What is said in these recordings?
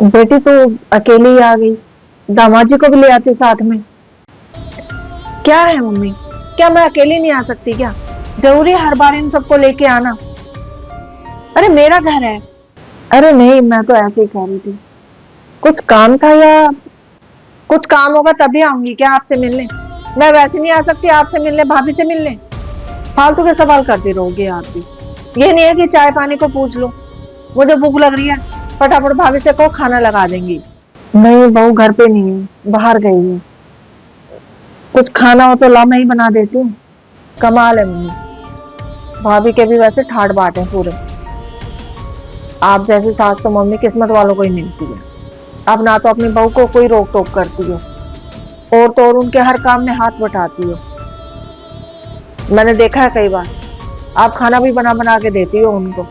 बेटी तो अकेली ही आ गई। दामाद जी को भी ले आती साथ में। क्या है मम्मी, क्या मैं अकेली नहीं आ सकती क्या? जरूरी है हर बार इन सबको लेके आना? अरे मेरा घर है। अरे नहीं, मैं तो ऐसे ही कह रही थी। कुछ काम था या कुछ काम होगा तभी आऊंगी क्या आपसे मिलने? मैं वैसे नहीं आ सकती आपसे मिलने, भाभी से मिलने। फालतू के सवाल करती रहोगी आप भी। ये नहीं है कि चाय पानी को पूछ लो। मुझे भूख लग रही है, फटाफट भाभी से कहो खाना लगा देंगी। नहीं, बहू घर पे नहीं है, बाहर गई है। कुछ खाना हो तो ला, मैं ही बना देती हूँ। कमाल है मम्मी, भाभी के भी वैसे ठाट बाट है पूरे। आप जैसी सास तो मम्मी किस्मत वालों को ही मिलती है। अब ना तो अपनी बहू को कोई रोक टोक करती हो, और तो और उनके हर काम में हाथ बटाती हो। मैंने देखा है कई बार, आप खाना भी बना बना के देती हो उनको।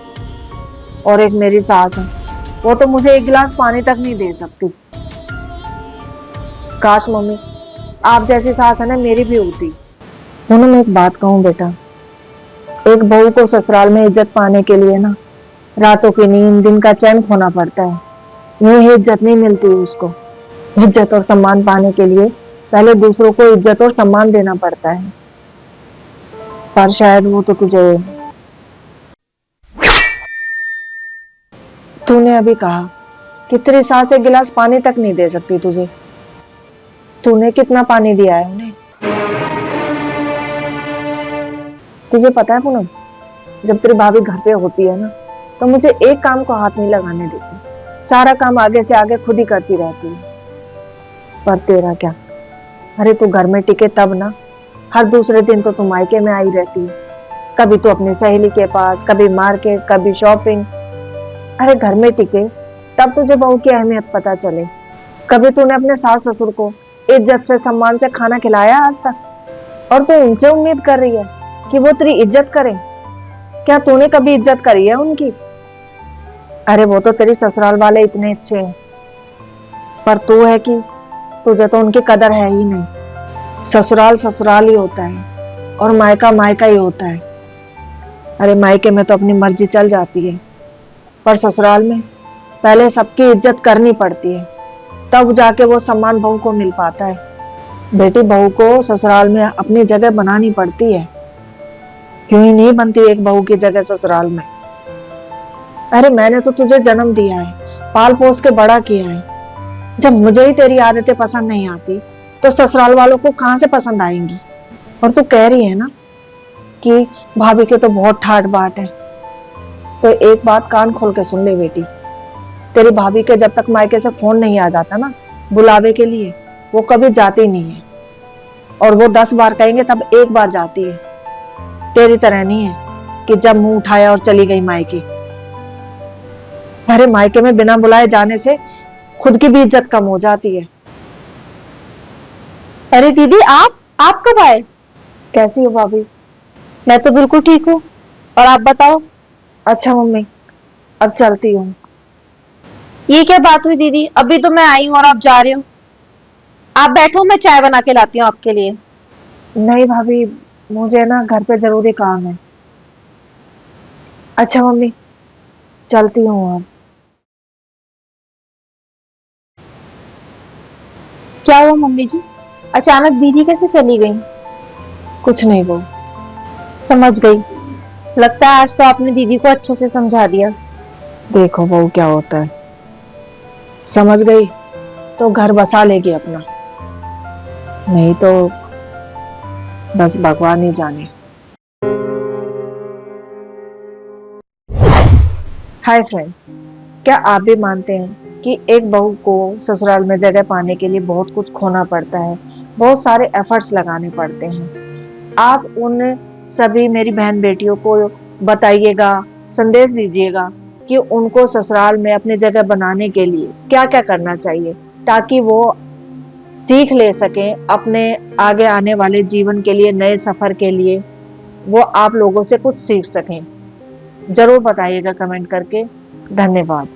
और एक मेरी सास है, वो तो मुझे एक गिलास पानी तक नहीं दे सकती। काश मम्मी आप जैसी सास है ना मेरी भी होती। उन्होंने मैं एक बात कहूँ बेटा, एक बहू को ससुराल में इज्जत पाने के लिए ना रातों की नींद दिन का चैन खोना पड़ता है। यूं ही इज्जत नहीं मिलती उसको। इज्जत और सम्मान पाने के लिए पहले दूसरों को इज्जत और सम्मान देना पड़ता है। पर शायद वो तो तुझे, तूने अभी कहा कि तेरी सास एक गिलास पानी तक नहीं दे सकती तुझे। तूने कितना पानी दिया है उन्हें? तुझे पता है पूनम, जब तेरी भाभी घर पे होती है ना, तो मुझे एक काम को हाथ नहीं लगाने देती। सारा काम आगे से आगे खुद ही करती रहती है। पर तेरा क्या, अरे तू घर में टिके तब ना। हर दूसरे दिन तो तू मायके में आई रहती है। कभी तू अपनी सहेली के पास, कभी मार्केट, कभी शॉपिंग। अरे घर में टिके तब तुझे बहू की अहमियत पता चले। कभी तूने अपने सास ससुर को इज्जत से सम्मान से खाना खिलाया आज तक? और तू उनसे उम्मीद कर रही है कि वो तेरी इज्जत करें? क्या तूने कभी इज्जत करी है उनकी? अरे वो तो तेरी ससुराल वाले इतने अच्छे हैं, पर तू है कि तुझे तो उनकी कदर है ही नहीं। ससुराल ससुराल ही होता है और मायका मायका ही होता है। अरे मायके में तो अपनी मर्जी चल जाती है, पर ससुराल में पहले सबकी इज्जत करनी पड़ती है, तब जाके वो सम्मान बहू को मिल पाता है। बेटी, बहू को ससुराल में अपनी जगह बनानी पड़ती है। क्यों ही नहीं बनती एक बहू की जगह ससुराल में? अरे मैंने तो तुझे जन्म दिया है, पाल पोस के बड़ा किया है। जब मुझे ही तेरी आदतें पसंद नहीं आती, तो ससुराल वालों को कहां से पसंद आएंगी? और तू कह रही है ना कि भाभी के तो बहुत ठाट बाट है, तो एक बात कान खोल के सुन ले बेटी। तेरी भाभी के जब तक मायके से फोन नहीं आ जाता ना बुलावे के लिए, वो कभी जाती नहीं है। और वो 10 बार कहेंगे तब एक बार जाती है। तेरी तरह नहीं है कि जब मुंह उठाया और चली गई मायके। अरे मायके में बिना बुलाए जाने से खुद की भी इज्जत कम हो जाती है। अरे दीदी, आप कब आए? कैसी हो भाभी? मैं तो बिल्कुल ठीक हूँ। और आप बताओ? अच्छा मम्मी, अब चलती हूँ। ये क्या बात हुई दीदी, अभी तो मैं आई हूँ और आप जा रहे हो। आप बैठो, मैं चाय बना के लाती हूँ आपके लिए। नहीं भाभी, मुझे ना घर पे जरूरी काम है। अच्छा मम्मी, चलती हूँ अब। क्या हुआ मम्मी जी, अचानक दीदी कैसे चली गई? कुछ नहीं वो। समझ गई। लगता है आज तो आपने दीदी को अच्छे से समझा दिया। देखो बहू क्या होता है, समझ गई तो घर बसा लेगी अपना, नहीं तो बस भगवान ही जाने। हाय फ्रेंड, क्या आप भी मानते हैं कि एक बहू को ससुराल में जगह पाने के लिए बहुत कुछ खोना पड़ता है, बहुत सारे एफर्ट्स लगाने पड़ते हैं? आप उन सभी मेरी बहन बेटियों को बताइएगा, संदेश दीजिएगा कि उनको ससुराल में अपनी जगह बनाने के लिए क्या क्या करना चाहिए, ताकि वो सीख ले सकें अपने आगे आने वाले जीवन के लिए, नए सफर के लिए वो आप लोगों से कुछ सीख सकें। जरूर बताइएगा कमेंट करके। धन्यवाद।